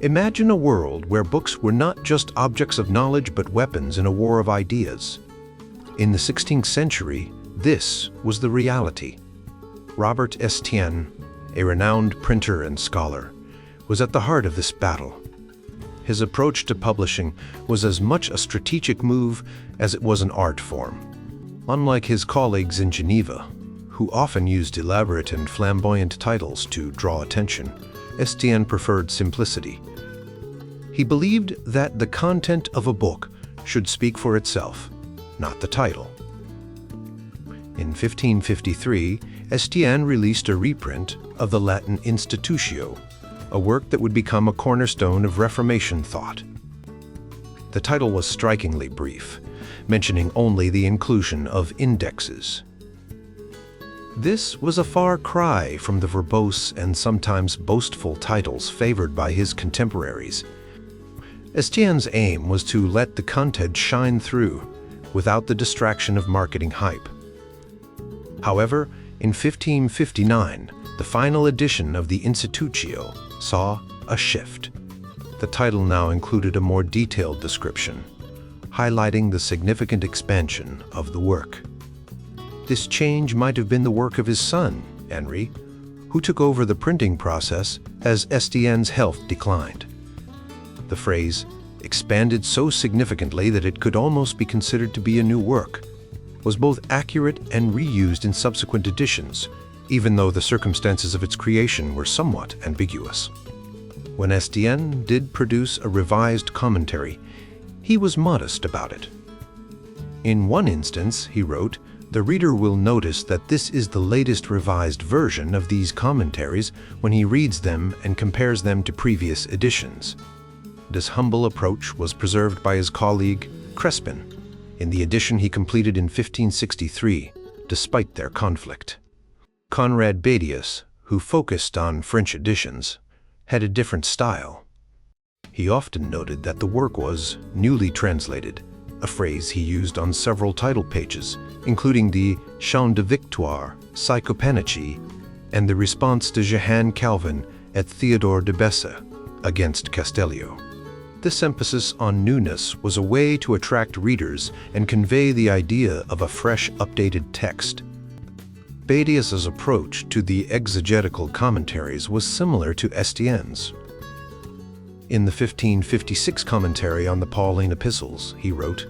Imagine a world where books were not just objects of knowledge but weapons in a war of ideas. In the 16th century, this was the reality. Robert Estienne, a renowned printer and scholar, was at the heart of this battle. His approach to publishing was as much a strategic move as it was an art form. Unlike his colleagues in Geneva, who often used elaborate and flamboyant titles to draw attention, Estienne preferred simplicity. He believed that the content of a book should speak for itself, not the title. In 1553, Estienne released a reprint of the Latin Institutio, a work that would become a cornerstone of Reformation thought. The title was strikingly brief, mentioning only the inclusion of indexes. This was a far cry from the verbose and sometimes boastful titles favored by his contemporaries. Estienne's aim was to let the content shine through, without the distraction of marketing hype. However, in 1559, the final edition of the Institutio saw a shift. The title now included a more detailed description, highlighting the significant expansion of the work. This change might have been the work of his son, Henri, who took over the printing process as Estienne's health declined. The phrase expanded so significantly that it could almost be considered to be a new work, was both accurate and reused in subsequent editions, even though the circumstances of its creation were somewhat ambiguous. When Estienne did produce a revised commentary, he was modest about it. In one instance, he wrote, "The reader will notice that this is the latest revised version of these commentaries when he reads them and compares them to previous editions." This humble approach was preserved by his colleague, Crespin, in the edition he completed in 1563, despite their conflict. Conrad Badius, who focused on French editions, had a different style. He often noted that the work was newly translated, a phrase he used on several title pages, including the Chant de Victoire, Psychopanachy, and the response to Johann Calvin et Theodore de Besse against Castellio. This emphasis on newness was a way to attract readers and convey the idea of a fresh, updated text. Badius's approach to the exegetical commentaries was similar to Estienne's. In the 1556 commentary on the Pauline epistles, he wrote,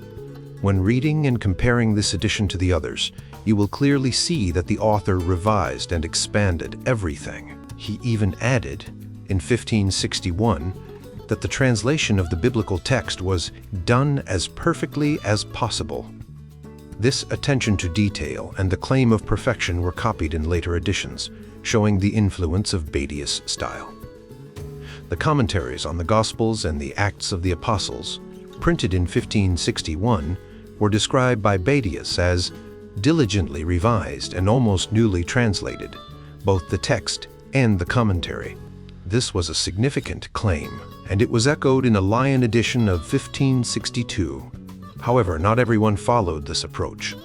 "When reading and comparing this edition to the others, you will clearly see that the author revised and expanded everything." He even added, in 1561, that the translation of the biblical text was done as perfectly as possible. This attention to detail and the claim of perfection were copied in later editions, showing the influence of Badius' style. The commentaries on the Gospels and the Acts of the Apostles, printed in 1561, were described by Badius as diligently revised and almost newly translated, both the text and the commentary. This was a significant claim, and it was echoed in a Lyon edition of 1562. However, not everyone followed this approach.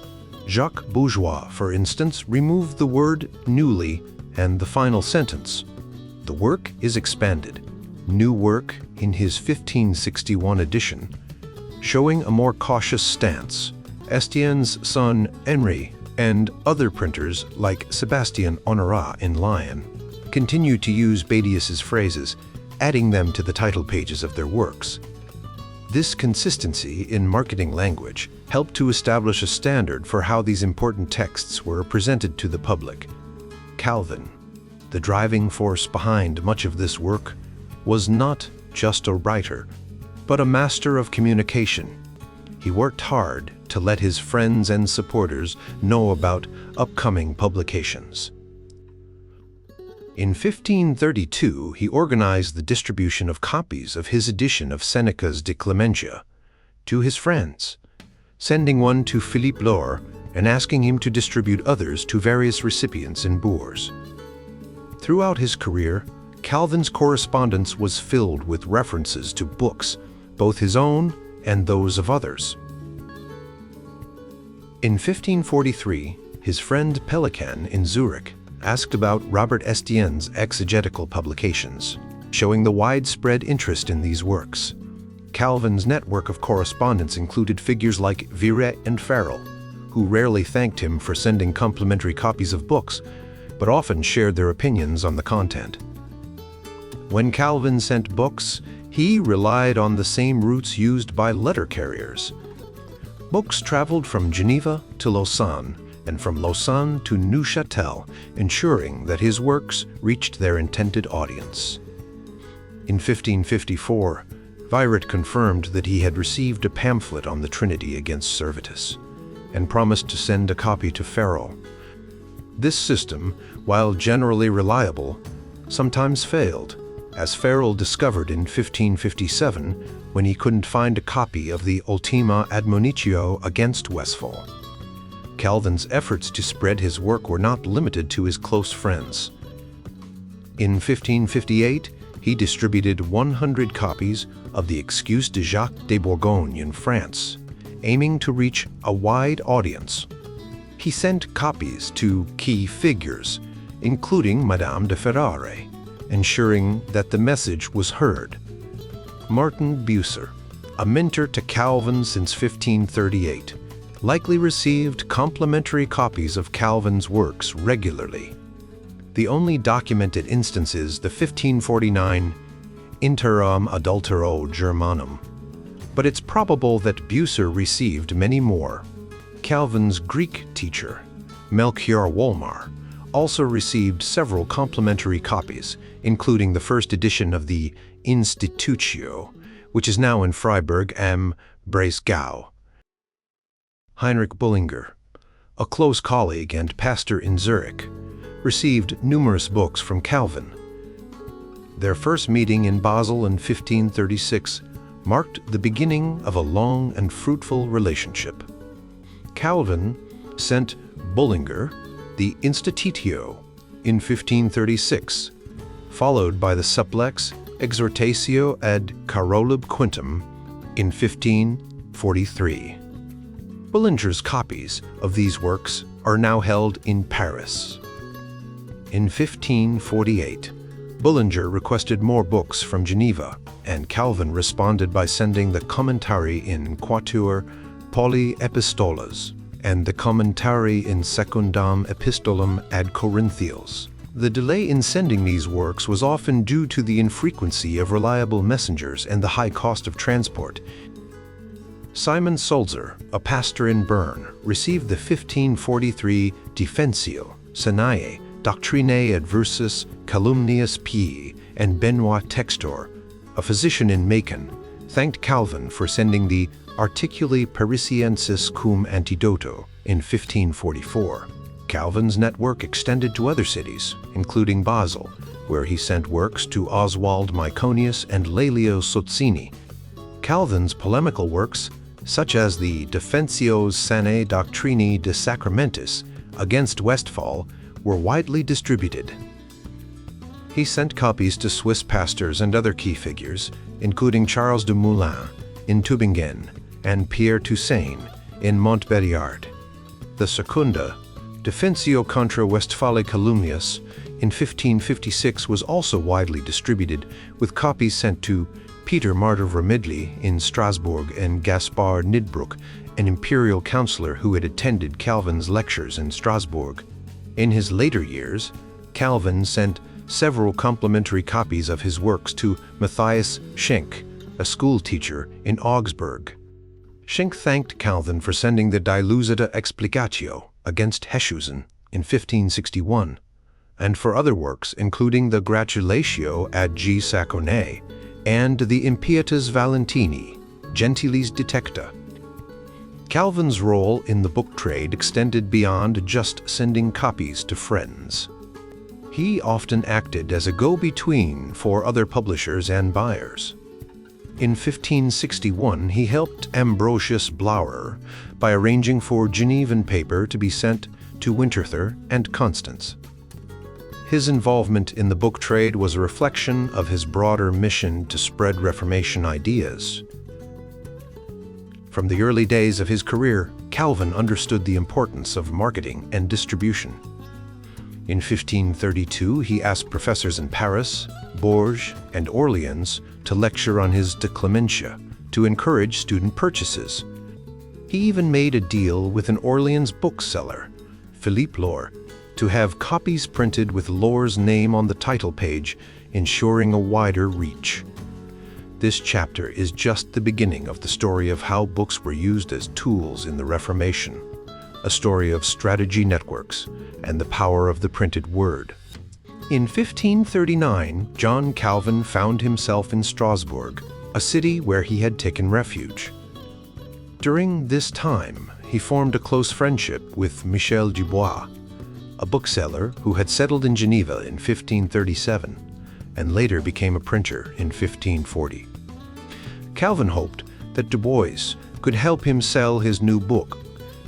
Jacques Bourgeois, for instance, removed the word newly and the final sentence. The work is expanded. New work in his 1561 edition, showing a more cautious stance. Estienne's son Henri and other printers like Sébastien Honorat in Lyon continued to use Badius's phrases, adding them to the title pages of their works. This consistency in marketing language helped to establish a standard for how these important texts were presented to the public. Calvin, the driving force behind much of this work, was not just a writer, but a master of communication. He worked hard to let his friends and supporters know about upcoming publications. In 1532, he organized the distribution of copies of his edition of Seneca's De Clementia to his friends, sending one to Philippe Laure and asking him to distribute others to various recipients in Bourges. Throughout his career, Calvin's correspondence was filled with references to books, both his own and those of others. In 1543, his friend Pelican in Zurich asked about Robert Estienne's exegetical publications. showing the widespread interest in these works. Calvin's network of correspondence included figures like Viret and Farel, who rarely thanked him for sending complimentary copies of books, but often shared their opinions on the content. When Calvin sent books, he relied on the same routes used by letter carriers. Books traveled from Geneva to Lausanne, and from Lausanne to Neuchâtel, ensuring that his works reached their intended audience. In 1554, Viret confirmed that he had received a pamphlet on the Trinity against Servetus, and promised to send a copy to Farel. This system, while generally reliable, sometimes failed, as Farel discovered in 1557 when he couldn't find a copy of the Ultima Admonitio against Westphal. Calvin's efforts to spread his work were not limited to his close friends. In 1558, he distributed 100 copies of the Excuse de Jacques de Bourgogne in France, aiming to reach a wide audience. He sent copies to key figures, including Madame de Ferrare, ensuring that the message was heard. Martin Bucer, a mentor to Calvin since 1538, likely received complimentary copies of Calvin's works regularly. The only documented instance is the 1549 Interam Adultero Germanum, but it's probable that Bucer received many more. Calvin's Greek teacher, Melchior Wolmar, also received several complimentary copies, including the first edition of the Institutio, which is now in Freiburg am Breisgau. Heinrich Bullinger, a close colleague and pastor in Zurich, received numerous books from Calvin. Their first meeting in Basel in 1536 marked the beginning of a long and fruitful relationship. Calvin sent Bullinger the Institutio in 1536, followed by the Supplex Exhortatio ad Carolub Quintum in 1543. Bullinger's copies of these works are now held in Paris. In 1548, Bullinger requested more books from Geneva, and Calvin responded by sending the Commentary in Quatuor Pauli Epistolas and the Commentary in Secundam Epistolum ad Corinthios. The delay in sending these works was often due to the infrequency of reliable messengers and the high cost of transport. Simon Sulzer, a pastor in Bern, received the 1543 Defensio Sinae Doctrinae Adversus Calumnius Pii, and Benoit Textor, a physician in Macon, thanked Calvin for sending the Articuli Parisiensis cum Antidoto in 1544. Calvin's network extended to other cities, including Basel, where he sent works to Oswald Myconius and Lelio Sozzini. Calvin's polemical works, such as the Defensios Sanae Doctrini de Sacramentis against Westphal, were widely distributed. He sent copies to Swiss pastors and other key figures, including Charles de Moulin in Tübingen and Pierre Toussaint in Montbéliard. The Secunda, Defensio contra Westphali Calumnius, in 1556 was also widely distributed, with copies sent to Peter Martyr Vermidli in Strasbourg and Gaspard Nidbruck, an imperial counselor who had attended Calvin's lectures in Strasbourg. In his later years, Calvin sent several complimentary copies of his works to Matthias Schenk, a school teacher in Augsburg. Schenk thanked Calvin for sending the Dilucida Explicatio against Heshusen in 1561, and for other works including the Gratulatio ad G. Sacone and the Impietas Valentini, Gentilis Detecta. Calvin's role in the book trade extended beyond just sending copies to friends. He often acted as a go-between for other publishers and buyers. In 1561, he helped Ambrosius Blauer by arranging for Genevan paper to be sent to Winterthur and Constance. His involvement in the book trade was a reflection of his broader mission to spread Reformation ideas. From the early days of his career, Calvin understood the importance of marketing and distribution. In 1532, he asked professors in Paris, Bourges, and Orleans to lecture on his De Clementia to encourage student purchases. He even made a deal with an Orleans bookseller, Philippe Laure, to have copies printed with Laure's name on the title page, ensuring a wider reach. This chapter is just the beginning of the story of how books were used as tools in the Reformation, a story of strategy networks and the power of the printed word. In 1539, John Calvin found himself in Strasbourg, a city where he had taken refuge. During this time, he formed a close friendship with Michel Dubois, a bookseller who had settled in Geneva in 1537 and later became a printer in 1540. Calvin hoped that Dubois could help him sell his new book,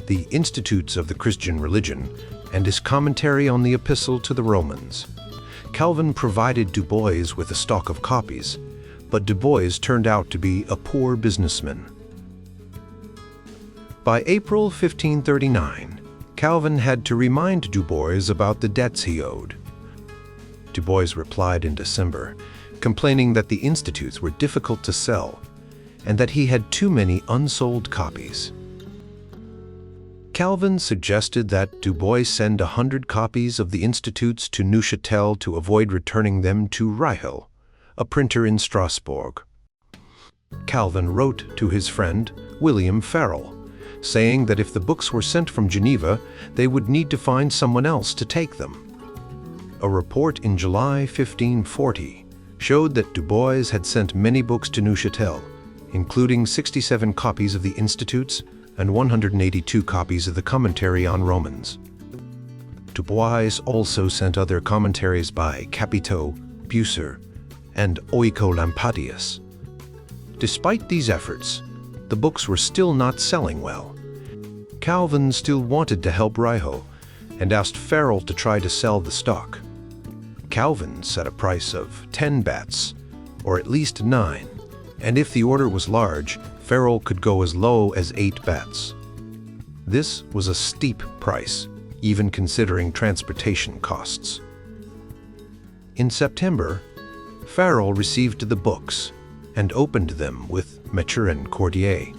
The Institutes of the Christian Religion, and his commentary on the Epistle to the Romans. Calvin provided Dubois with a stock of copies, but Dubois turned out to be a poor businessman. By April 1539, Calvin had to remind Dubois about the debts he owed. Dubois replied in December, complaining that the institutes were difficult to sell and that he had too many unsold copies. Calvin suggested that Dubois send 100 copies of the institutes to Neuchâtel to avoid returning them to Reichel, a printer in Strasbourg. Calvin wrote to his friend, William Farel, saying that if the books were sent from Geneva, they would need to find someone else to take them. A report in July 1540 showed that Dubois had sent many books to Neuchâtel, including 67 copies of the Institutes and 182 copies of the Commentary on Romans. Dubois also sent other commentaries by Capito, Bucer, and Oecolampadius. Despite these efforts, the books were still not selling well. Calvin still wanted to help Reichel and asked Farel to try to sell the stock. Calvin set a price of 10 bats, or at least 9, and if the order was large, Farel could go as low as 8 bats. This was a steep price, even considering transportation costs. In September, Farel received the books and opened them with Maturin Cordier.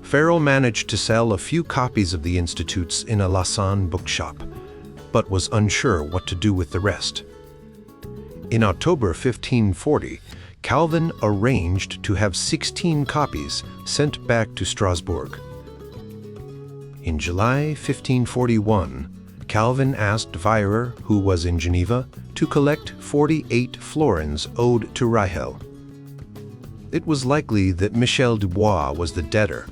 Farel managed to sell a few copies of the Institutes in a Lausanne bookshop, but was unsure what to do with the rest. In October 1540, Calvin arranged to have 16 copies sent back to Strasbourg. In July 1541, Calvin asked Weyrer, who was in Geneva, to collect 48 florins owed to Reichel. It was likely that Michel Dubois was the debtor,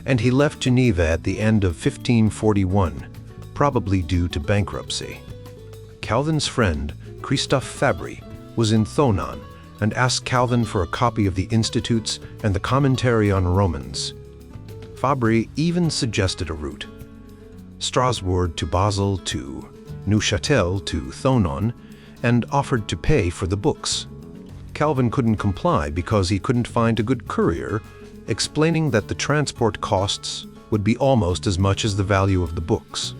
and he left Geneva at the end of 1541, probably due to bankruptcy. Calvin's friend, Christophe Fabry, was in Thonon and asked Calvin for a copy of the Institutes and the Commentary on Romans. Fabry even suggested a route: Strasbourg to Basel to Neuchâtel to Thonon, and offered to pay for the books. Calvin couldn't comply because he couldn't find a good courier, explaining that the transport costs would be almost as much as the value of the books.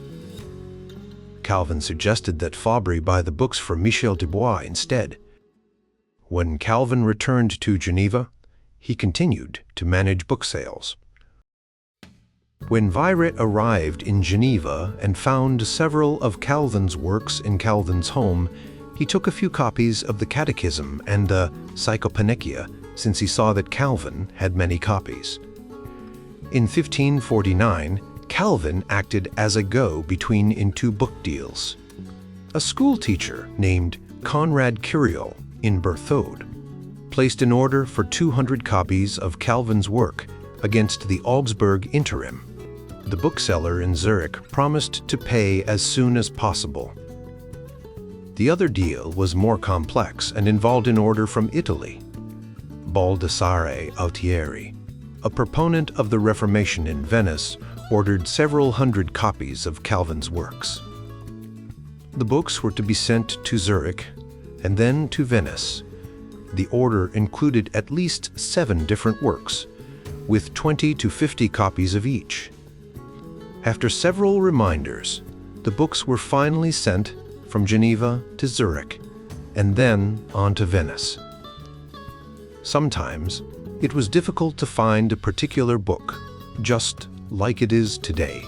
Calvin suggested that Fabry buy the books from Michel Dubois instead. When Calvin returned to Geneva, he continued to manage book sales. When Weyrer arrived in Geneva and found several of Calvin's works in Calvin's home, he took a few copies of the Catechism and the Psychopanegyia, since he saw that Calvin had many copies. In 1549, Calvin acted as a go-between in 2 book deals. A school teacher named Conrad Curiol in Berthoud placed an order for 200 copies of Calvin's work against the Augsburg interim. The bookseller in Zurich promised to pay as soon as possible. The other deal was more complex and involved an order from Italy. Baldassare Altieri, a proponent of the Reformation in Venice, ordered several hundred copies of Calvin's works. The books were to be sent to Zurich and then to Venice. The order included at least 7 different works, with 20 to 50 copies of each. After several reminders, the books were finally sent from Geneva to Zurich, and then on to Venice. Sometimes it was difficult to find a particular book, just like it is today.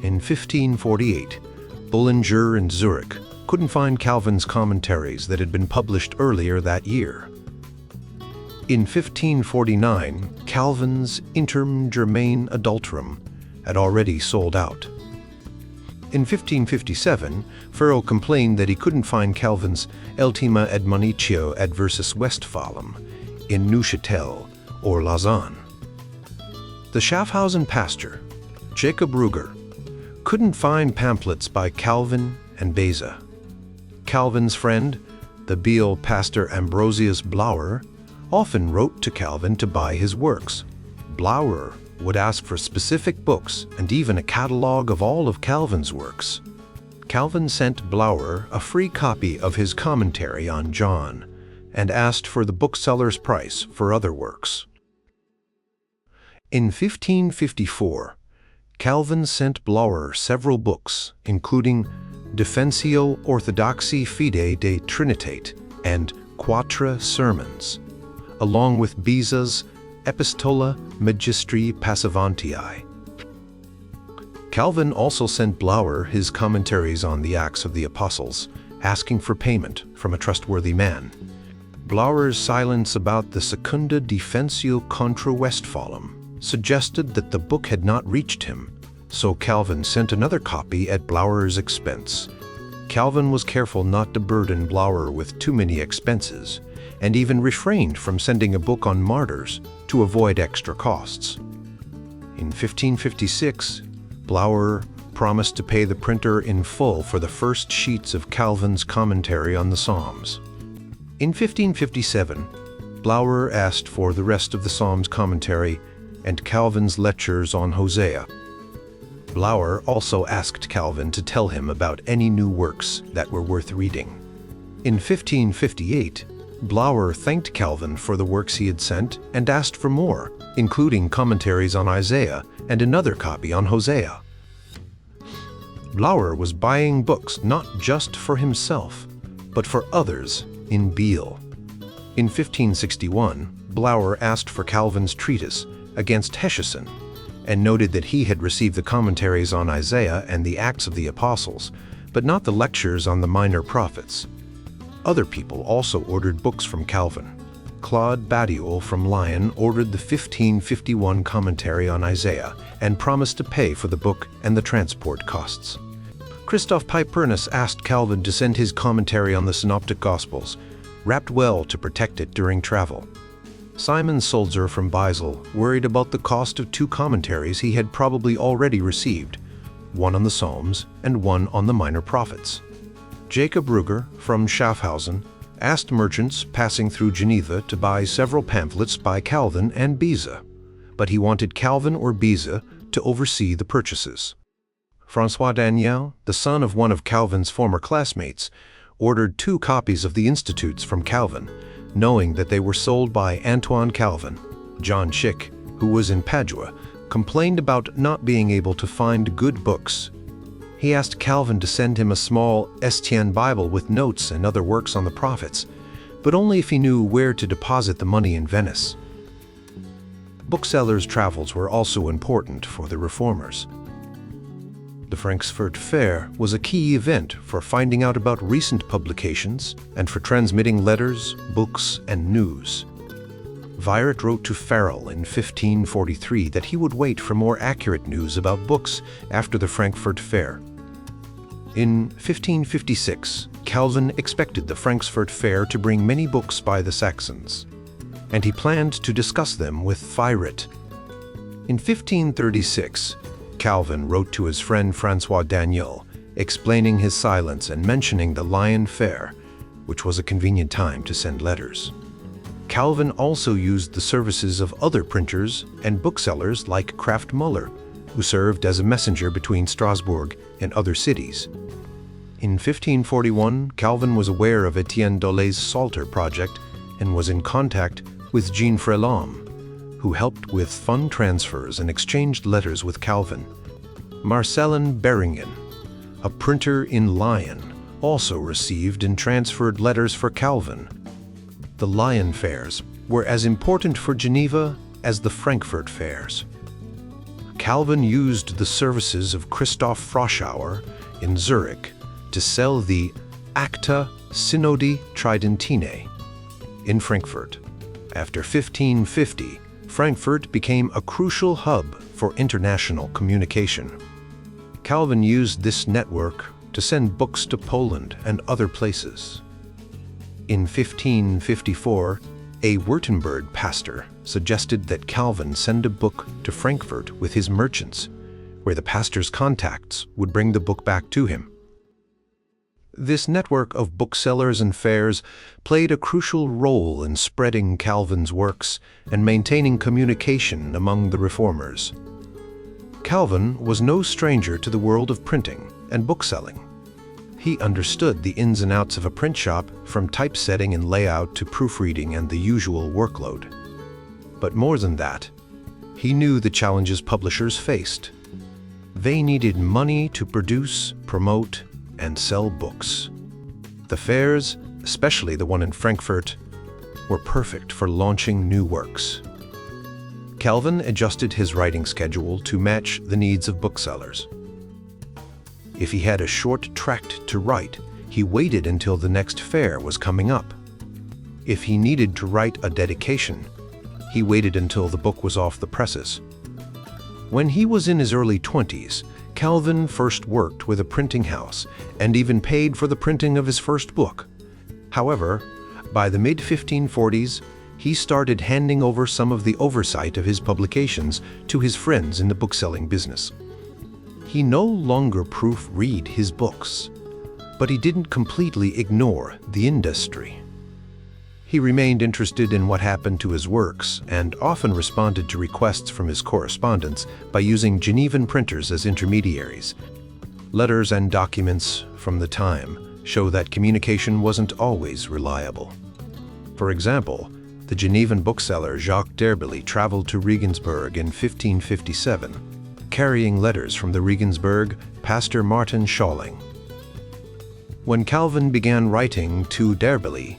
In 1548, Bullinger and Zurich couldn't find Calvin's commentaries that had been published earlier that year. In 1549, Calvin's Interim Germain Adulterum had already sold out. In 1557, Ferro complained that he couldn't find Calvin's Ultima Admonitio Adversus Westphalum in Neuchâtel or Lausanne. The Schaffhausen pastor, Jacob Ruger, couldn't find pamphlets by Calvin and Beza. Calvin's friend, the Biel pastor Ambrosius Blauer, often wrote to Calvin to buy his works. Blauer would ask for specific books and even a catalogue of all of Calvin's works. Calvin sent Blauer a free copy of his commentary on John and asked for the bookseller's price for other works. In 1554, Calvin sent Blauer several books, including Defensio Orthodoxi Fide de Trinitate and Quatre Sermons, along with Beza's Epistola Magistri Passavantii. Calvin also sent Blauer his commentaries on the Acts of the Apostles, asking for payment from a trustworthy man. Blauer's silence about the Secunda Defensio contra Westphalum suggested that the book had not reached him, so Calvin sent another copy at Blauer's expense. Calvin was careful not to burden Blauer with too many expenses, and even refrained from sending a book on martyrs to avoid extra costs. In 1556, Blauer promised to pay the printer in full for the first sheets of Calvin's commentary on the Psalms. In 1557, Blauer asked for the rest of the Psalms commentary and Calvin's lectures on Hosea. Blauer also asked Calvin to tell him about any new works that were worth reading. In 1558, Blauer thanked Calvin for the works he had sent and asked for more, including commentaries on Isaiah and another copy on Hosea. Blauer was buying books not just for himself, but for others in Biel. In 1561, Blauer asked for Calvin's treatise against Hesiod and noted that he had received the commentaries on Isaiah and the Acts of the Apostles, but not the lectures on the minor prophets. Other people also ordered books from Calvin. Conrad Badius from Lyon ordered the 1551 commentary on Isaiah and promised to pay for the book and the transport costs. Christoph Peipernis asked Calvin to send his commentary on the Synoptic Gospels, wrapped well to protect it during travel. Simon Sulzer from Basel worried about the cost of two commentaries he had probably already received, one on the Psalms and one on the minor prophets. Jacob Ruger from Schaffhausen asked merchants passing through Geneva to buy several pamphlets by Calvin and Beza, but he wanted Calvin or Beza to oversee the purchases. François Daniel, the son of one of Calvin's former classmates, ordered 2 copies of the Institutes from Calvin, knowing that they were sold by Antoine Calvin. John Schick, who was in Padua, complained about not being able to find good books. He asked Calvin to send him a small Estienne Bible with notes and other works on the prophets, but only if he knew where to deposit the money in Venice. Booksellers' travels were also important for the reformers. The Frankfurt Fair was a key event for finding out about recent publications and for transmitting letters, books, and news. Weyert wrote to Farel in 1543 that he would wait for more accurate news about books after the Frankfurt Fair. In 1556, Calvin expected the Frankfurt Fair to bring many books by the Saxons, and he planned to discuss them with Weyert. In 1536, Calvin wrote to his friend François Daniel, explaining his silence and mentioning the Lyon Fair, which was a convenient time to send letters. Calvin also used the services of other printers and booksellers like Kraft Muller, who served as a messenger between Strasbourg and other cities. In 1541, Calvin was aware of Etienne Dolet's Psalter project and was in contact with Jean Frelom, who helped with fund transfers and exchanged letters with Calvin. Marcellin Beringen, a printer in Lyon, also received and transferred letters for Calvin. The Lion fairs were as important for Geneva as the Frankfurt fairs. Calvin used the services of Christoph Froschauer in Zurich to sell the Acta Synodi Tridentinae in Frankfurt. After 1550, Frankfurt became a crucial hub for international communication. Calvin used this network to send books to Poland and other places. In 1554, a Württemberg pastor suggested that Calvin send a book to Frankfurt with his merchants, where the pastor's contacts would bring the book back to him. This network of booksellers and fairs played a crucial role in spreading Calvin's works and maintaining communication among the reformers. Calvin was no stranger to the world of printing and bookselling. He understood the ins and outs of a print shop, from typesetting and layout to proofreading and the usual workload. But more than that, he knew the challenges publishers faced. They needed money to produce, promote, and sell books. The fairs, especially the one in Frankfurt, were perfect for launching new works. Calvin adjusted his writing schedule to match the needs of booksellers. If he had a short tract to write, he waited until the next fair was coming up. If he needed to write a dedication, he waited until the book was off the presses. When he was in his early 20s, Calvin first worked with a printing house and even paid for the printing of his first book. However, by the mid-1540s, he started handing over some of the oversight of his publications to his friends in the bookselling business. He no longer proofread his books, but he didn't completely ignore the industry. He remained interested in what happened to his works and often responded to requests from his correspondents by using Genevan printers as intermediaries. Letters and documents from the time show that communication wasn't always reliable. For example, the Genevan bookseller Jacques d'Herbely traveled to Regensburg in 1557, carrying letters from the Regensburg pastor Martin Schalling. When Calvin began writing to d'Herbely,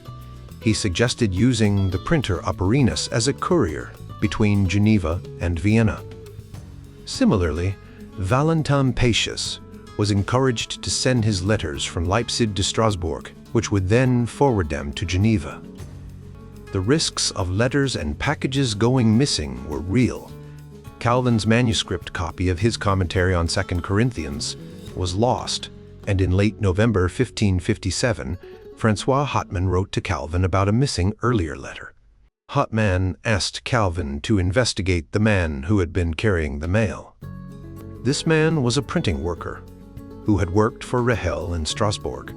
he suggested using the printer Operinus as a courier between Geneva and Vienna. Similarly, Valentin Pacius was encouraged to send his letters from Leipzig to Strasbourg, which would then forward them to Geneva. The risks of letters and packages going missing were real. Calvin's manuscript copy of his commentary on 2 Corinthians was lost, and in late November 1557, Francois Hotman wrote to Calvin about a missing earlier letter. Hotman asked Calvin to investigate the man who had been carrying the mail. This man was a printing worker who had worked for Rahel in Strasbourg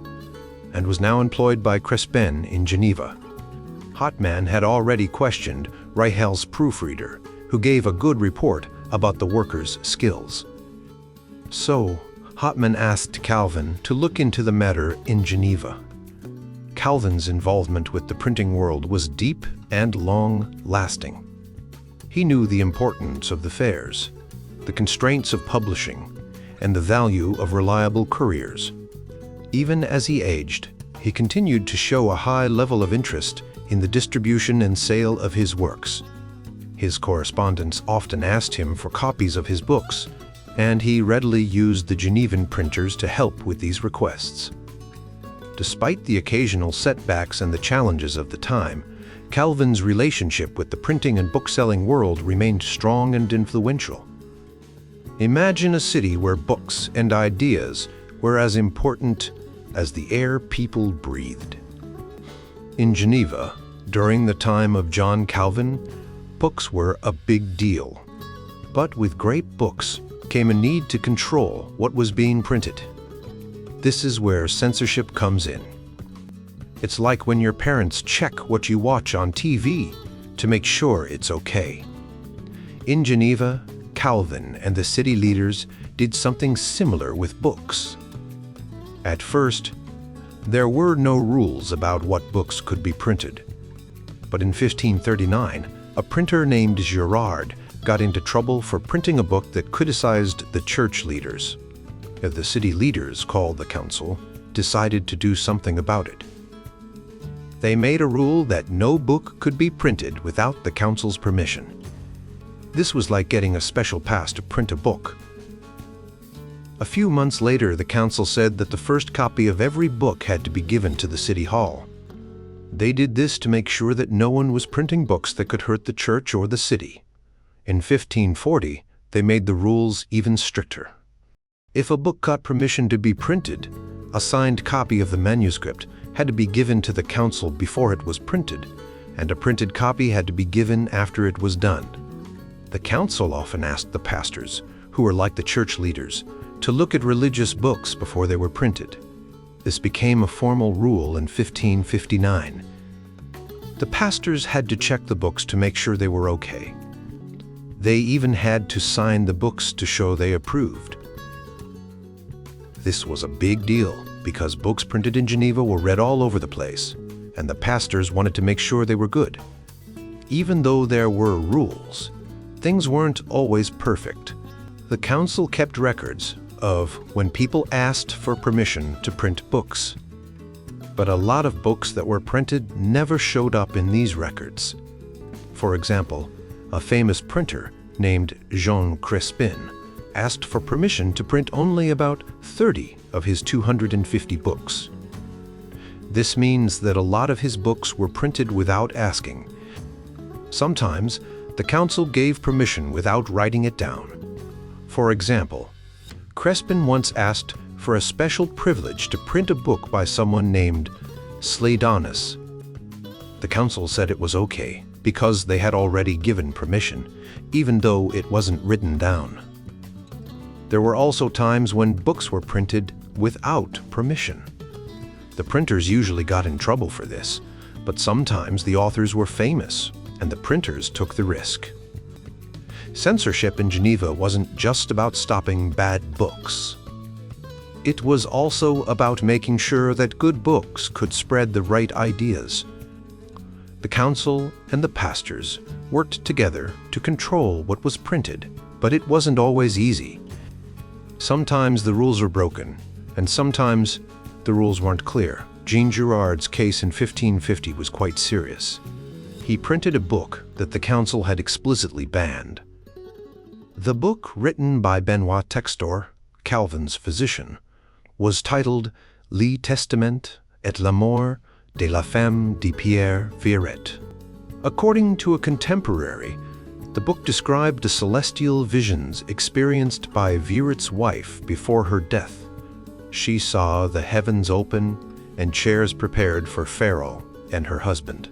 and was now employed by Crespin in Geneva. Hotman had already questioned Rahel's proofreader, who gave a good report about the worker's skills. So, Hotman asked Calvin to look into the matter in Geneva. Calvin's involvement with the printing world was deep and long-lasting. He knew the importance of the fairs, the constraints of publishing, and the value of reliable couriers. Even as he aged, he continued to show a high level of interest in the distribution and sale of his works. His correspondents often asked him for copies of his books, and he readily used the Genevan printers to help with these requests. Despite the occasional setbacks and the challenges of the time, Calvin's relationship with the printing and bookselling world remained strong and influential. Imagine a city where books and ideas were as important as the air people breathed. In Geneva, during the time of John Calvin, books were a big deal. But with great books came a need to control what was being printed. This is where censorship comes in. It's like when your parents check what you watch on TV to make sure it's okay. In Geneva, Calvin and the city leaders did something similar with books. At first, there were no rules about what books could be printed. But in 1539, a printer named Girard got into trouble for printing a book that criticized the church leaders. The city leaders called the council, decided to do something about it. They made a rule that no book could be printed without the council's permission. This was like getting a special pass to print a book. A few months later, the council said that the first copy of every book had to be given to the city hall. They did this to make sure that no one was printing books that could hurt the church or the city. In 1540, they made the rules even stricter. If a book got permission to be printed, a signed copy of the manuscript had to be given to the council before it was printed, and a printed copy had to be given after it was done. The council often asked the pastors, who were like the church leaders, to look at religious books before they were printed. This became a formal rule in 1559. The pastors had to check the books to make sure they were okay. They even had to sign the books to show they approved. This was a big deal because books printed in Geneva were read all over the place, and the pastors wanted to make sure they were good. Even though there were rules, things weren't always perfect. The council kept records of when people asked for permission to print books. But a lot of books that were printed never showed up in these records. For example, a famous printer named Jean Crespin asked for permission to print only about 30 of his 250 books. This means that a lot of his books were printed without asking. Sometimes, the council gave permission without writing it down. For example, Crespin once asked for a special privilege to print a book by someone named Sladonis. The council said it was okay because they had already given permission, even though it wasn't written down. There were also times when books were printed without permission. The printers usually got in trouble for this, but sometimes the authors were famous, and the printers took the risk. Censorship in Geneva wasn't just about stopping bad books. It was also about making sure that good books could spread the right ideas. The council and the pastors worked together to control what was printed, but it wasn't always easy. Sometimes the rules were broken, and sometimes the rules weren't clear. Jean Girard's case in 1550 was quite serious. He printed a book that the council had explicitly banned. The book, written by Benoit Textor, Calvin's physician, was titled Le Testament et la mort de la femme de Pierre Viret. According to a contemporary, the book described the celestial visions experienced by Viret's wife before her death. She saw the heavens open and chairs prepared for Pharaoh and her husband.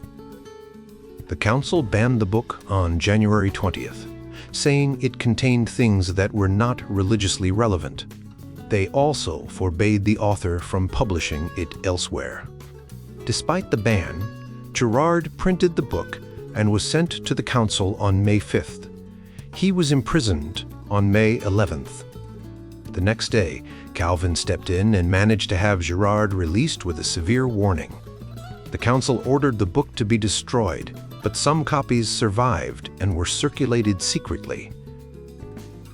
The council banned the book on January 20th, saying it contained things that were not religiously relevant. They also forbade the author from publishing it elsewhere. Despite the ban, Girard printed the book and was sent to the council on May 5th. He was imprisoned on May 11th. The next day, Calvin stepped in and managed to have Girard released with a severe warning. The council ordered the book to be destroyed, but some copies survived and were circulated secretly.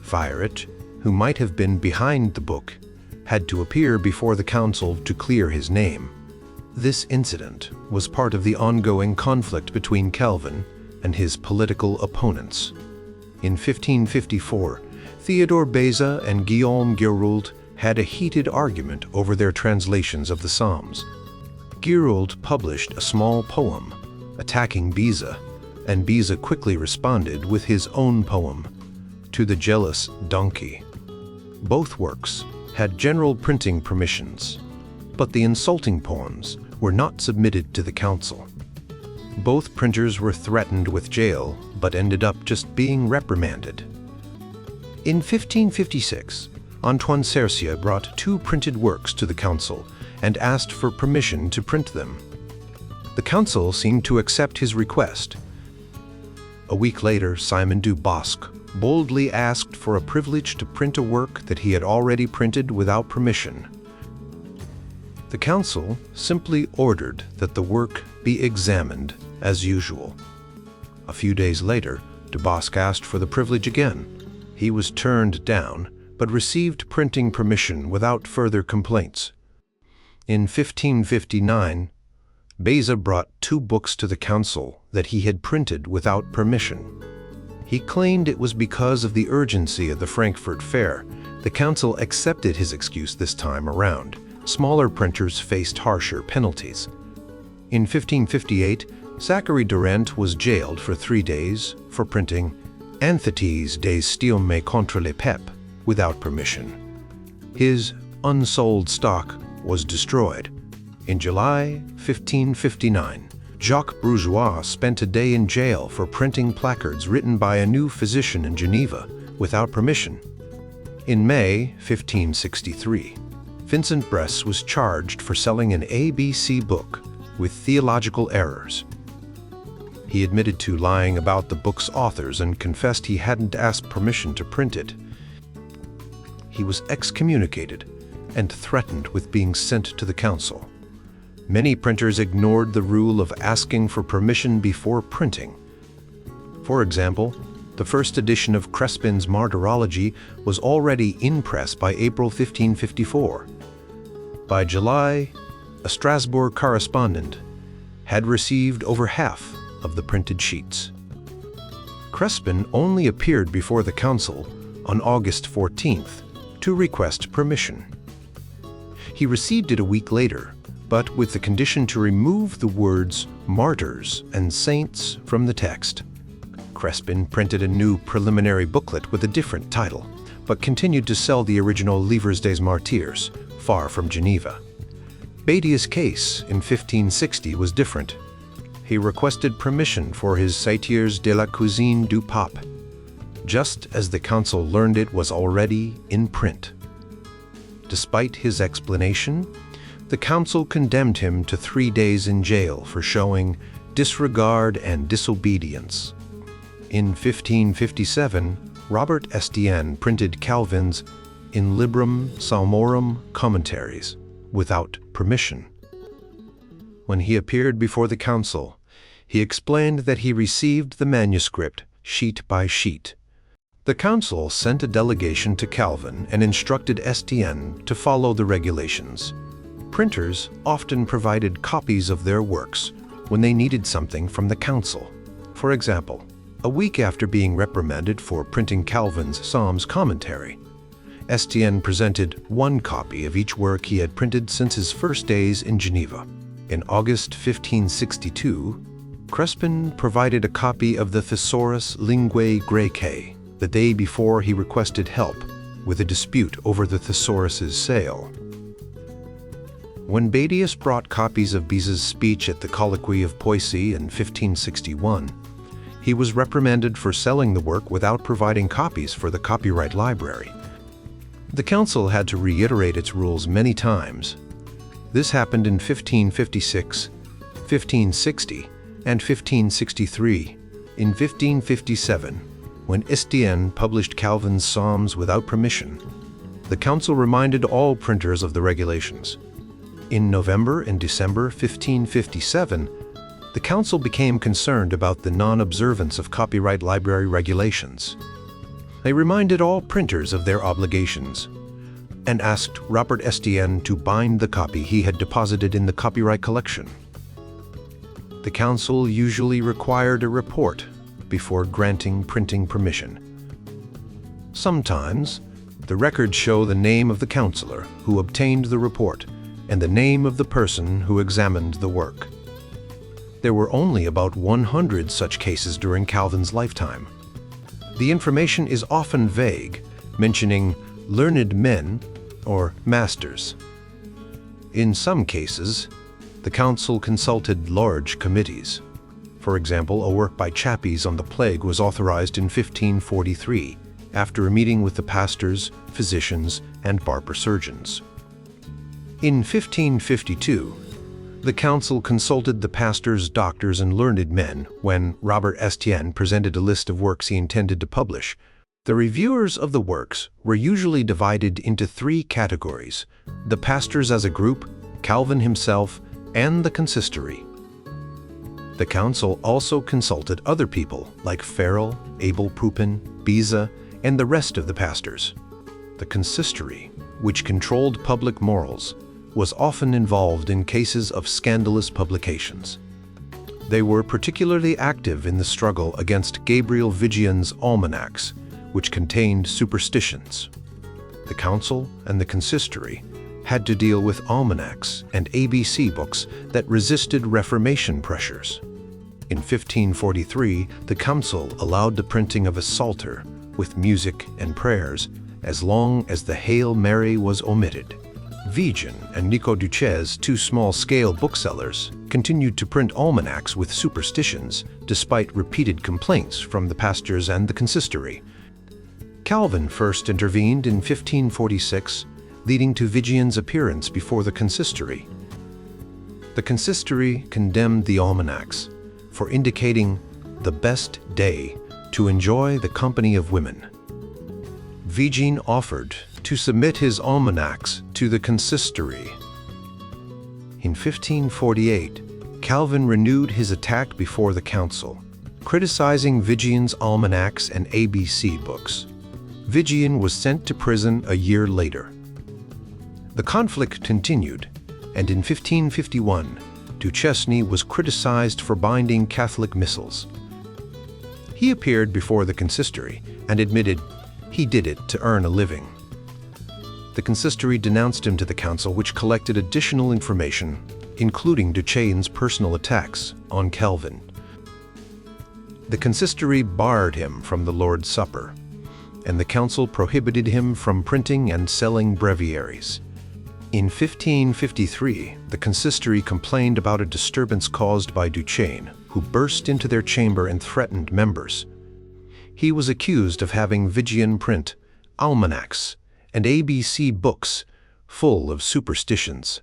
Viret, who might have been behind the book, had to appear before the council to clear his name. This incident was part of the ongoing conflict between Calvin and his political opponents. In 1554, Theodore Beza and Guillaume Géroult had a heated argument over their translations of the Psalms. Géroult published a small poem attacking Beza, and Beza quickly responded with his own poem, To the Jealous Donkey. Both works had general printing permissions, but the insulting poems were not submitted to the council. Both printers were threatened with jail, but ended up just being reprimanded. In 1556, Antoine Cercia brought 2 printed works to the council and asked for permission to print them. The council seemed to accept his request. A week later, Simon du Bosq boldly asked for a privilege to print a work that he had already printed without permission. The council simply ordered that the work be examined as usual. A few days later, du Bosq asked for the privilege again. He was turned down, but received printing permission without further complaints. In 1559, Beza brought 2 books to the council that he had printed without permission. He claimed it was because of the urgency of the Frankfurt Fair. The council accepted his excuse this time around. Smaller printers faced harsher penalties. In 1558, Zachary Durand was jailed for 3 days for printing Anthéthèse des Stiomes contre les Pep without permission. His unsold stock was destroyed. In July 1559, Jacques Bourgeois spent a day in jail for printing placards written by a new physician in Geneva without permission. In May 1563, Vincent Bresse was charged for selling an ABC book with theological errors. He admitted to lying about the book's authors and confessed he hadn't asked permission to print it. He was excommunicated and threatened with being sent to the council. Many printers ignored the rule of asking for permission before printing. For example, the first edition of Crespin's Martyrology was already in press by April 1554. By July, a Strasbourg correspondent had received over half of the printed sheets. Crespin only appeared before the council on August 14th to request permission. He received it a week later, but with the condition to remove the words martyrs and saints from the text. Crespin printed a new preliminary booklet with a different title, but continued to sell the original Livres des Martyrs, far from Geneva. Badius' case in 1560 was different. He requested permission for his Satyrs de la Cuisine du Pape, just as the council learned it was already in print. Despite his explanation, the council condemned him to 3 days in jail for showing disregard and disobedience. In 1557, Robert Estienne printed Calvin's In Librum Psalmorum Commentaries without permission. When he appeared before the council, he explained that he received the manuscript sheet by sheet. The council sent a delegation to Calvin and instructed Estienne to follow the regulations. Printers often provided copies of their works when they needed something from the council. For example, a week after being reprimanded for printing Calvin's Psalms commentary, Estienne presented 1 copy of each work he had printed since his first days in Geneva. In August 1562, Crespin provided a copy of the Thesaurus Linguae Graecae the day before he requested help with a dispute over the thesaurus's sale. When Badius brought copies of Beza's speech at the Colloquy of Poissy in 1561, he was reprimanded for selling the work without providing copies for the copyright library. The council had to reiterate its rules many times. This happened in 1556, 1560, and 1563. In 1557, when Estienne published Calvin's Psalms without permission, the council reminded all printers of the regulations. In November and December 1557, the council became concerned about the non-observance of copyright library regulations. They reminded all printers of their obligations and asked Robert Estienne to bind the copy he had deposited in the copyright collection. The council usually required a report before granting printing permission. Sometimes, the records show the name of the counselor who obtained the report and the name of the person who examined the work. There were only about 100 such cases during Calvin's lifetime. The information is often vague, mentioning learned men or masters. In some cases, the council consulted large committees. For example, a work by Chappies on the plague was authorized in 1543 after a meeting with the pastors, physicians, and barber surgeons. In 1552, the council consulted the pastors, doctors, and learned men when Robert Estienne presented a list of works he intended to publish. The reviewers of the works were usually divided into 3 categories: the pastors as a group, Calvin himself, and the consistory. The council also consulted other people like Farel, Abel Pupin, Beza, and the rest of the pastors. The consistory, which controlled public morals, was often involved in cases of scandalous publications. They were particularly active in the struggle against Gabriel Vigien's almanacs, which contained superstitions. The council and the consistory had to deal with almanacs and ABC books that resisted Reformation pressures. In 1543, the council allowed the printing of a psalter with music and prayers as long as the Hail Mary was omitted. Vigien and Nico Duchesne, two small-scale booksellers, continued to print almanacs with superstitions despite repeated complaints from the pastors and the consistory. Calvin first intervened in 1546, leading to Vigien's appearance before the consistory. The consistory condemned the almanacs for indicating the best day to enjoy the company of women. Vigien offered to submit his almanacs to the consistory. In 1548, Calvin renewed his attack before the council, criticizing Vigien's almanacs and ABC books. Vigien was sent to prison a year later. The conflict continued, and in 1551, Duchesne was criticized for binding Catholic missals. He appeared before the consistory and admitted he did it to earn a living. The consistory denounced him to the council, which collected additional information, including Duchesne's personal attacks on Calvin. The consistory barred him from the Lord's Supper, and the council prohibited him from printing and selling breviaries. In 1553, the consistory complained about a disturbance caused by Duchesne, who burst into their chamber and threatened members. He was accused of having Vigien print almanacs and ABC books full of superstitions.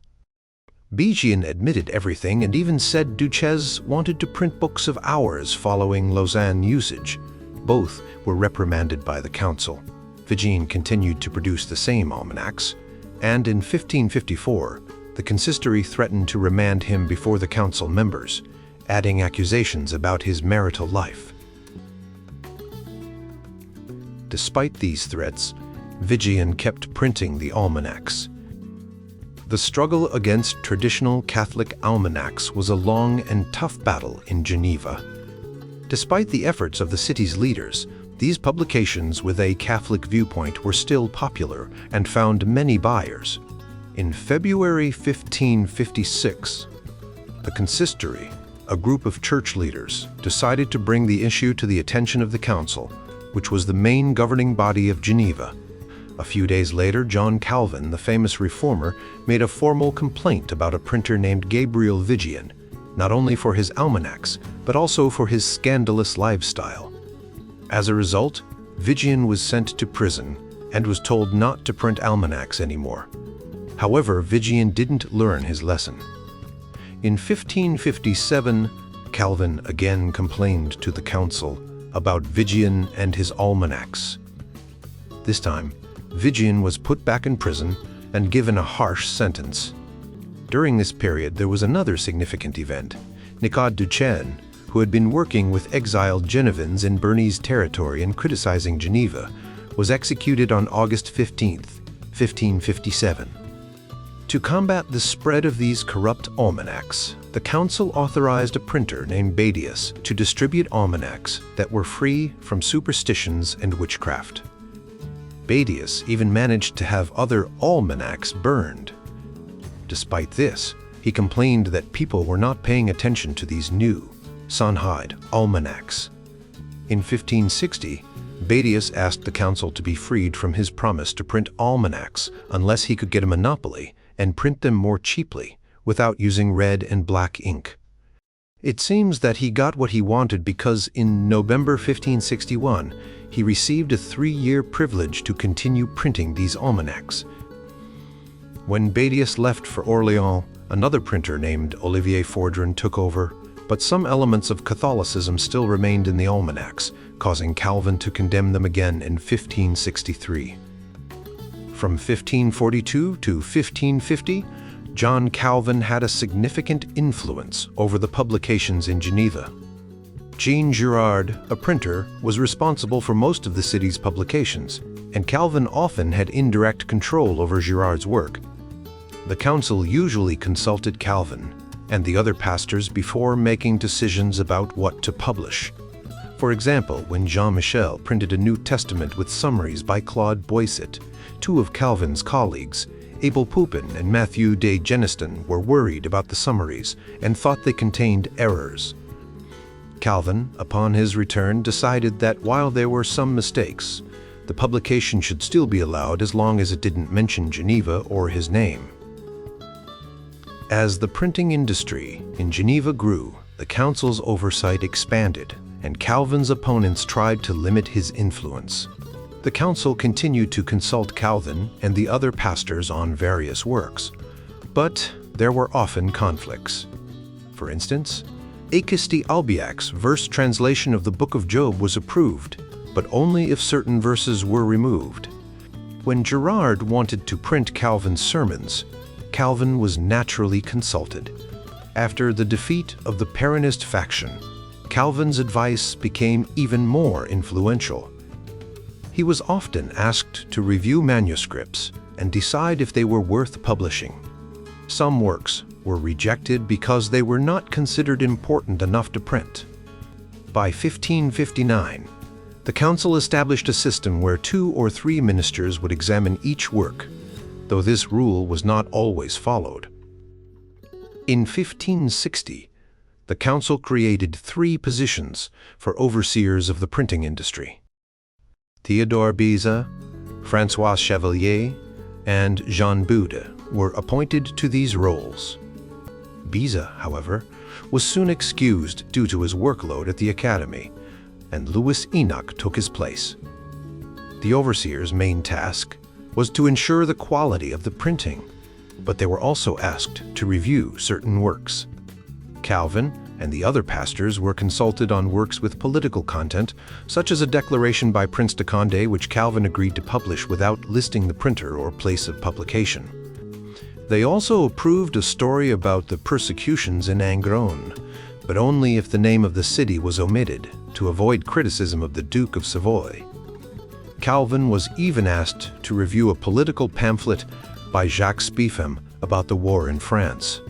Vigien admitted everything and even said Duchesne wanted to print books of hours following Lausanne usage. Both were reprimanded by the council. Vigien continued to produce the same almanacs, and in 1554, the consistory threatened to remand him before the council members, adding accusations about his marital life. Despite these threats, Vigien kept printing the almanacs. The struggle against traditional Catholic almanacs was a long and tough battle in Geneva. Despite the efforts of the city's leaders, these publications with a Catholic viewpoint were still popular and found many buyers. In February 1556, the consistory, a group of church leaders, decided to bring the issue to the attention of the council, which was the main governing body of Geneva. A few days later, John Calvin, the famous reformer, made a formal complaint about a printer named Gabriel Vigien, not only for his almanacs, but also for his scandalous lifestyle. As a result, Vigien was sent to prison and was told not to print almanacs anymore. However, Vigien didn't learn his lesson. In 1557, Calvin again complained to the council about Vigien and his almanacs. This time, Vigien was put back in prison and given a harsh sentence. During this period, there was another significant event. Nico Duchesne, who had been working with exiled Genevans in Bernese territory and criticizing Geneva, was executed on August 15, 1557. To combat the spread of these corrupt almanacs, the council authorized a printer named Badius to distribute almanacs that were free from superstitions and witchcraft. Badius even managed to have other almanacs burned. Despite this, he complained that people were not paying attention to these new Sanhedrin almanacs. In 1560, Badius asked the council to be freed from his promise to print almanacs unless he could get a monopoly and print them more cheaply without using red and black ink. It seems that he got what he wanted because in November 1561, he received a 3-year privilege to continue printing these almanacs. When Badius left for Orléans, another printer named Olivier Fordrin took over, but some elements of Catholicism still remained in the almanacs, causing Calvin to condemn them again in 1563. From 1542 to 1550, John Calvin had a significant influence over the publications in Geneva. Jean Girard, a printer, was responsible for most of the city's publications, and Calvin often had indirect control over Girard's work. The council usually consulted Calvin and the other pastors before making decisions about what to publish. For example, when Jean-Michel printed a New Testament with summaries by Claude Boisset, two of Calvin's colleagues, Abel Pupin and Matthew de Geneston, were worried about the summaries and thought they contained errors. Calvin, upon his return, decided that while there were some mistakes, the publication should still be allowed as long as it didn't mention Geneva or his name. As the printing industry in Geneva grew, the council's oversight expanded, and Calvin's opponents tried to limit his influence. The council continued to consult Calvin and the other pastors on various works, but there were often conflicts. For instance, Achisti Albiac's verse translation of the Book of Job was approved, but only if certain verses were removed. When Gerard wanted to print Calvin's sermons, Calvin was naturally consulted. After the defeat of the Peronist faction, Calvin's advice became even more influential. He was often asked to review manuscripts and decide if they were worth publishing. Some works were rejected because they were not considered important enough to print. By 1559, the council established a system where 2 or 3 ministers would examine each work, though this rule was not always followed. In 1560, the council created 3 positions for overseers of the printing industry. Théodore Beza, François Chevalier, and Jean Boude were appointed to these roles. Beza, however, was soon excused due to his workload at the Academy, and Louis Enoch took his place. The overseer's main task was to ensure the quality of the printing, but they were also asked to review certain works. Calvin and the other pastors were consulted on works with political content, such as a declaration by Prince de Condé which Calvin agreed to publish without listing the printer or place of publication. They also approved a story about the persecutions in Angron, but only if the name of the city was omitted, to avoid criticism of the Duke of Savoy. Calvin was even asked to review a political pamphlet by Jacques Spiffem about the war in France.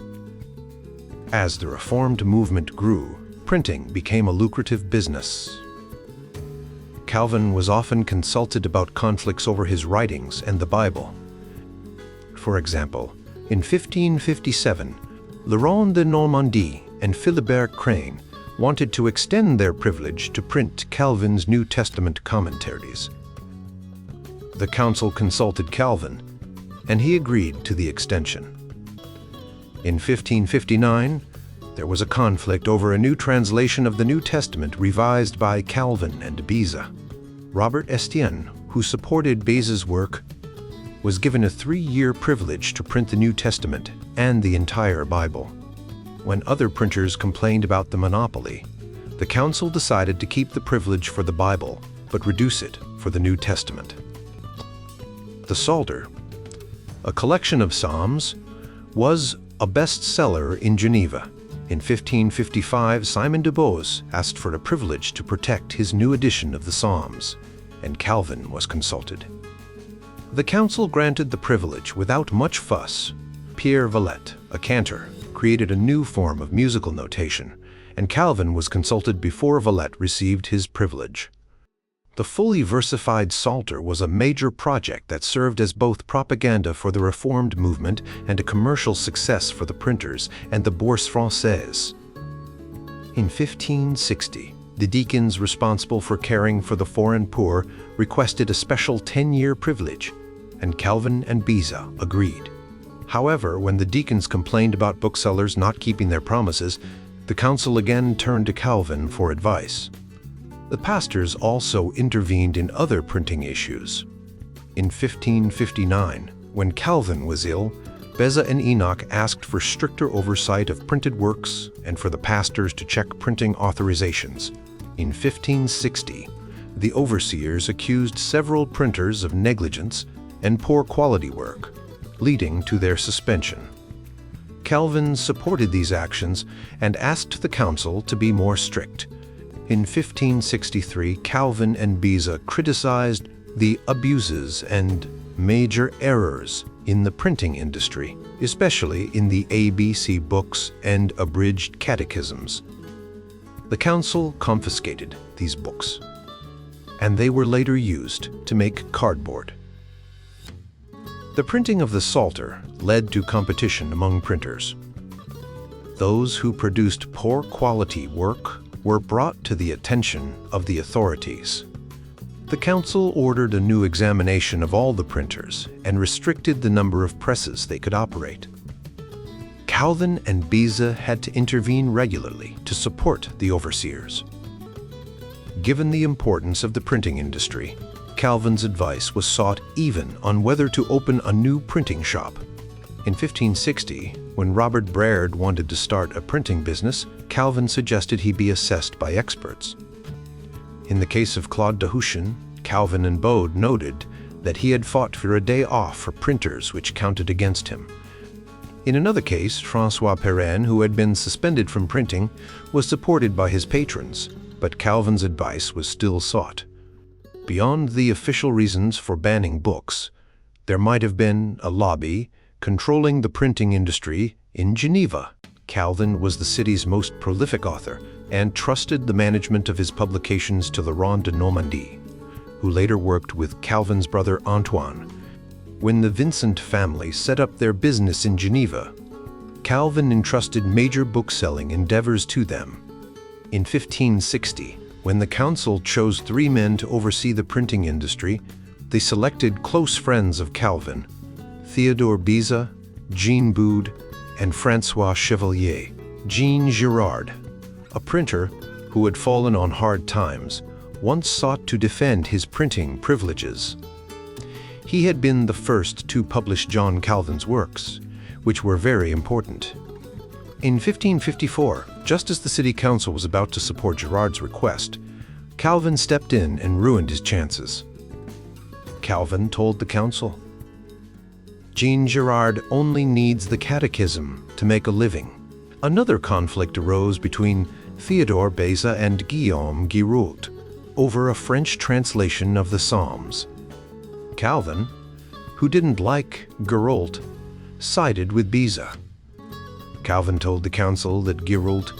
As the Reformed movement grew, printing became a lucrative business. Calvin was often consulted about conflicts over his writings and the Bible. For example, in 1557, Laurent de Normandie and Philibert Crane wanted to extend their privilege to print Calvin's New Testament commentaries. The council consulted Calvin, and he agreed to the extension. In 1559, there was a conflict over a new translation of the New Testament revised by Calvin and Beza. Robert Estienne, who supported Beza's work, was given a 3-year privilege to print the New Testament and the entire Bible. When other printers complained about the monopoly, the council decided to keep the privilege for the Bible, but reduce it for the New Testament. The Psalter, a collection of psalms, was a bestseller in Geneva. In 1555, Simon de Beauce asked for a privilege to protect his new edition of the Psalms, and Calvin was consulted. The council granted the privilege without much fuss. Pierre Valette, a cantor, created a new form of musical notation, and Calvin was consulted before Valette received his privilege. The fully versified Psalter was a major project that served as both propaganda for the Reformed movement and a commercial success for the printers and the Bourse Française. In 1560, the deacons responsible for caring for the foreign poor requested a special 10-year privilege, and Calvin and Beza agreed. However, when the deacons complained about booksellers not keeping their promises, the council again turned to Calvin for advice. The pastors also intervened in other printing issues. In 1559, when Calvin was ill, Beza and Enoch asked for stricter oversight of printed works and for the pastors to check printing authorizations. In 1560, the overseers accused several printers of negligence and poor quality work, leading to their suspension. Calvin supported these actions and asked the council to be more strict. In 1563, Calvin and Beza criticized the abuses and major errors in the printing industry, especially in the ABC books and abridged catechisms. The council confiscated these books, and they were later used to make cardboard. The printing of the Psalter led to competition among printers. Those who produced poor quality work were brought to the attention of the authorities. The council ordered a new examination of all the printers and restricted the number of presses they could operate. Calvin and Beza had to intervene regularly to support the overseers. Given the importance of the printing industry, Calvin's advice was sought even on whether to open a new printing shop. In 1560, when Robert Braid wanted to start a printing business, Calvin suggested he be assessed by experts. In the case of Claude de Houchen, Calvin and Bode noted that he had fought for a day off for printers which counted against him. In another case, François Perrin, who had been suspended from printing, was supported by his patrons, but Calvin's advice was still sought. Beyond the official reasons for banning books, there might have been a lobby controlling the printing industry in Geneva. Calvin was the city's most prolific author and trusted the management of his publications to the Ronde de Normandie, who later worked with Calvin's brother Antoine. When the Vincent family set up their business in Geneva, Calvin entrusted major bookselling endeavors to them. In 1560, when the council chose 3 men to oversee the printing industry, they selected close friends of Calvin, Theodore Beza, Jean Boude, and François Chevalier. Jean Girard, a printer who had fallen on hard times, once sought to defend his printing privileges. He had been the first to publish John Calvin's works, which were very important. In 1554, just as the city council was about to support Girard's request, Calvin stepped in and ruined his chances. Calvin told the council, "Jean Girard only needs the catechism to make a living." Another conflict arose between Theodore Beza and Guillaume Giraud over a French translation of the Psalms. Calvin, who didn't like Giraud, sided with Beza. Calvin told the council that Giraud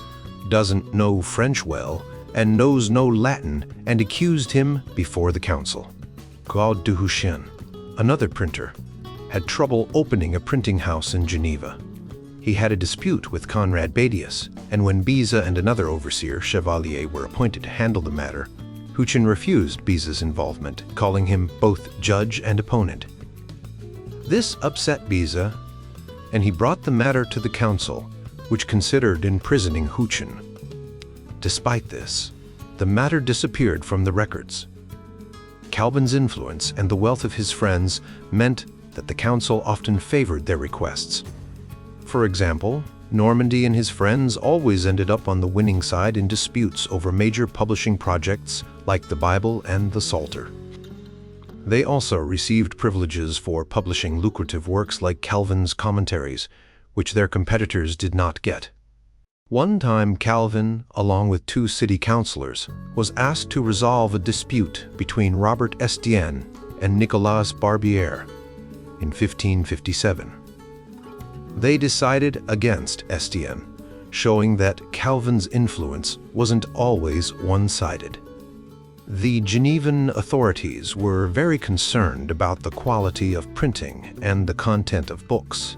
doesn't know French well and knows no Latin, and accused him before the council. Claude de Houchen, another printer, had trouble opening a printing house in Geneva. He had a dispute with Conrad Badius, and when Beza and another overseer, Chevalier, were appointed to handle the matter, Houchen refused Beza's involvement, calling him both judge and opponent. This upset Beza, and he brought the matter to the council, which considered imprisoning Houchen. Despite this, the matter disappeared from the records. Calvin's influence and the wealth of his friends meant that the council often favored their requests. For example, Normandy and his friends always ended up on the winning side in disputes over major publishing projects like the Bible and the Psalter. They also received privileges for publishing lucrative works like Calvin's commentaries, which their competitors did not get. One time Calvin, along with 2 city councilors, was asked to resolve a dispute between Robert Estienne and Nicolas Barbier in 1557. They decided against Estienne, showing that Calvin's influence wasn't always one-sided. The Genevan authorities were very concerned about the quality of printing and the content of books.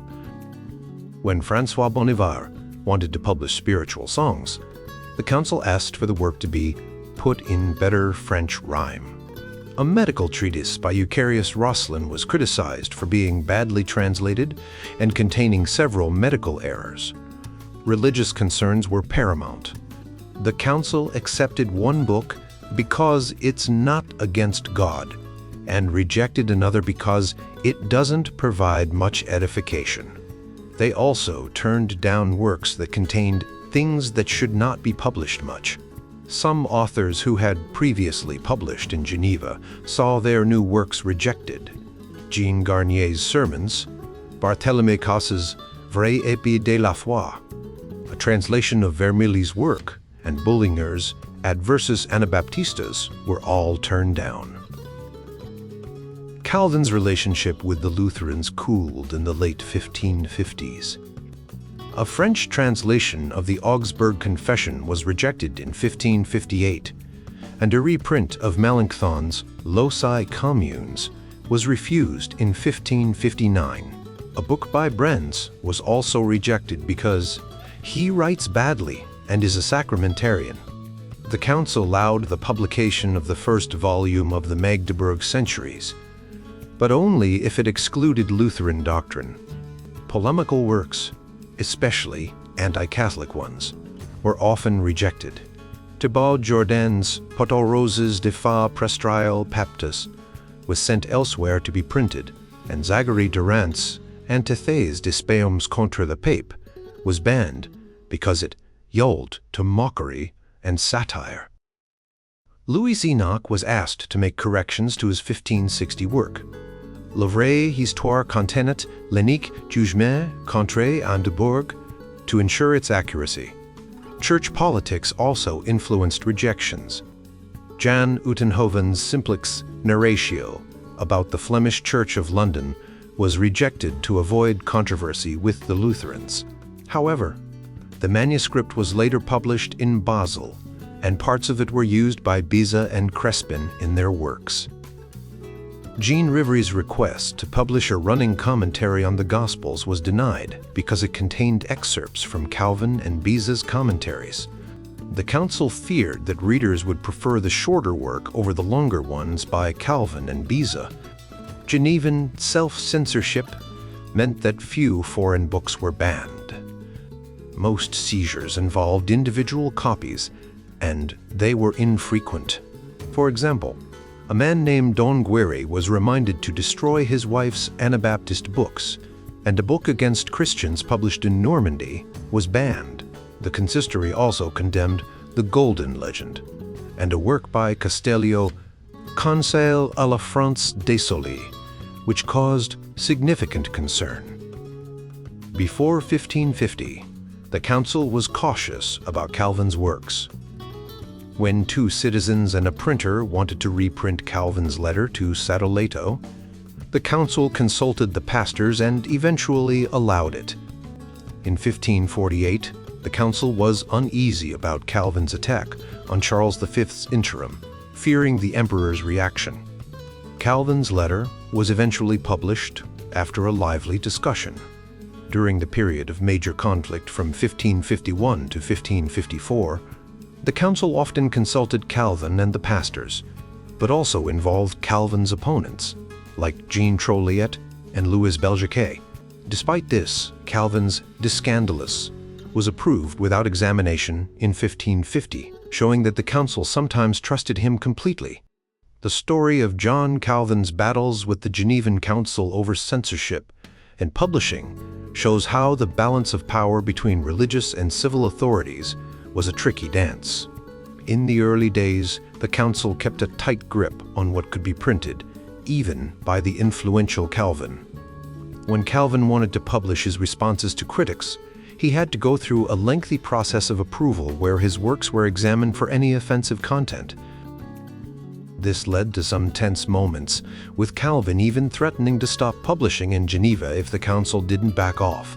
When François Bonivard wanted to publish spiritual songs, the council asked for the work to be put in better French rhyme. A medical treatise by Eucharius Rosslin was criticized for being badly translated and containing several medical errors. Religious concerns were paramount. The council accepted one book because it's not against God, and rejected another because it doesn't provide much edification. They also turned down works that contained things that should not be published much. Some authors who had previously published in Geneva saw their new works rejected. Jean Garnier's sermons, Barthélemy Casse's Vrai Épée de la Foi, a translation of Vermilly's work, and Bullinger's Adversus Anabaptistas were all turned down. Calvin's relationship with the Lutherans cooled in the late 1550s. A French translation of the Augsburg Confession was rejected in 1558, and a reprint of Melanchthon's Loci Communes was refused in 1559. A book by Brenz was also rejected because he writes badly and is a sacramentarian. The council allowed the publication of the first volume of the Magdeburg Centuries, but only if it excluded Lutheran doctrine. Polemical works, especially anti-Catholic ones, were often rejected. Thibaut Jourdain's Pot aux roses de fa prestrial paptus was sent elsewhere to be printed, and Zachary Durant's Antithèse de Speums contre le Pape was banned because it yielded to mockery and satire. Louis Enoch was asked to make corrections to his 1560 work. Le vrai histoire contenait l'unique jugement contre Andebourg to ensure its accuracy. Church politics also influenced rejections. Jan Utenhoven's Simplex Narratio about the Flemish Church of London was rejected to avoid controversy with the Lutherans. However, the manuscript was later published in Basel, and parts of it were used by Beza and Crespin in their works. Jean Rivry's request to publish a running commentary on the Gospels was denied because it contained excerpts from Calvin and Beza's commentaries. The council feared that readers would prefer the shorter work over the longer ones by Calvin and Beza. Genevan self-censorship meant that few foreign books were banned. Most seizures involved individual copies, and they were infrequent. For example, a man named Don Guerre was reminded to destroy his wife's Anabaptist books, and a book against Christians published in Normandy was banned. The consistory also condemned the Golden Legend, and a work by Castellio, Conseil à la France désolée, which caused significant concern. Before 1550, the council was cautious about Calvin's works. When two citizens and a printer wanted to reprint Calvin's letter to Sadoleto, the council consulted the pastors and eventually allowed it. In 1548, the council was uneasy about Calvin's attack on Charles V's interim, fearing the emperor's reaction. Calvin's letter was eventually published after a lively discussion. During the period of major conflict from 1551 to 1554, the council often consulted Calvin and the pastors, but also involved Calvin's opponents, like Jean Trolliet and Louis Belgiquet. Despite this, Calvin's De Scandalus was approved without examination in 1550, showing that the council sometimes trusted him completely. The story of John Calvin's battles with the Genevan Council over censorship and publishing shows how the balance of power between religious and civil authorities was a tricky dance. In the early days, the council kept a tight grip on what could be printed, even by the influential Calvin. When Calvin wanted to publish his responses to critics, he had to go through a lengthy process of approval where his works were examined for any offensive content. This led to some tense moments, with Calvin even threatening to stop publishing in Geneva if the council didn't back off.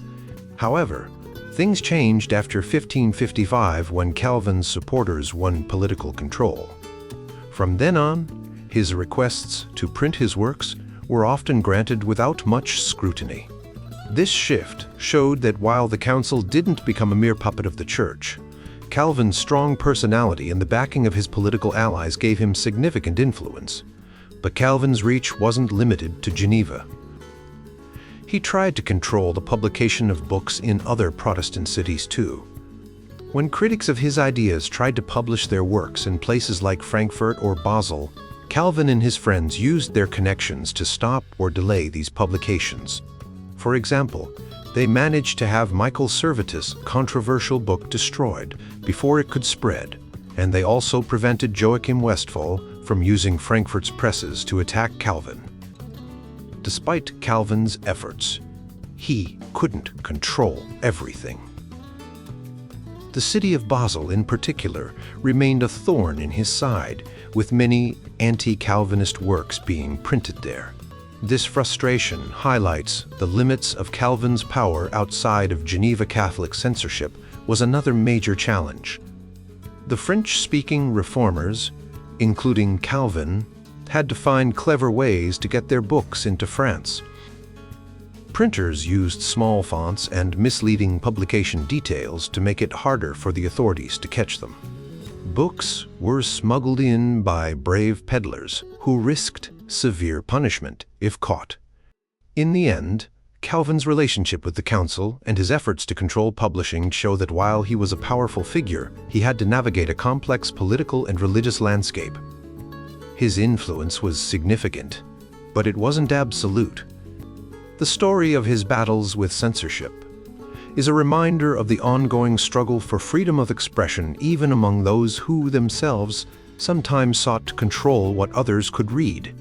However, things changed after 1555 when Calvin's supporters won political control. From then on, his requests to print his works were often granted without much scrutiny. This shift showed that while the council didn't become a mere puppet of the church, Calvin's strong personality and the backing of his political allies gave him significant influence. But Calvin's reach wasn't limited to Geneva. He tried to control the publication of books in other Protestant cities too. When critics of his ideas tried to publish their works in places like Frankfurt or Basel, Calvin and his friends used their connections to stop or delay these publications. For example, they managed to have Michael Servetus' controversial book destroyed before it could spread, and they also prevented Joachim Westphal from using Frankfurt's presses to attack Calvin. Despite Calvin's efforts, he couldn't control everything. The city of Basel, in particular, remained a thorn in his side, with many anti-Calvinist works being printed there. This frustration highlights the limits of Calvin's power outside of Geneva Catholic censorship was another major challenge. The French-speaking reformers, including Calvin, had to find clever ways to get their books into France. Printers used small fonts and misleading publication details to make it harder for the authorities to catch them. Books were smuggled in by brave peddlers who risked severe punishment if caught. In the end, Calvin's relationship with the council and his efforts to control publishing show that while he was a powerful figure, he had to navigate a complex political and religious landscape. His influence was significant, but it wasn't absolute. The story of his battles with censorship is a reminder of the ongoing struggle for freedom of expression even among those who themselves sometimes sought to control what others could read.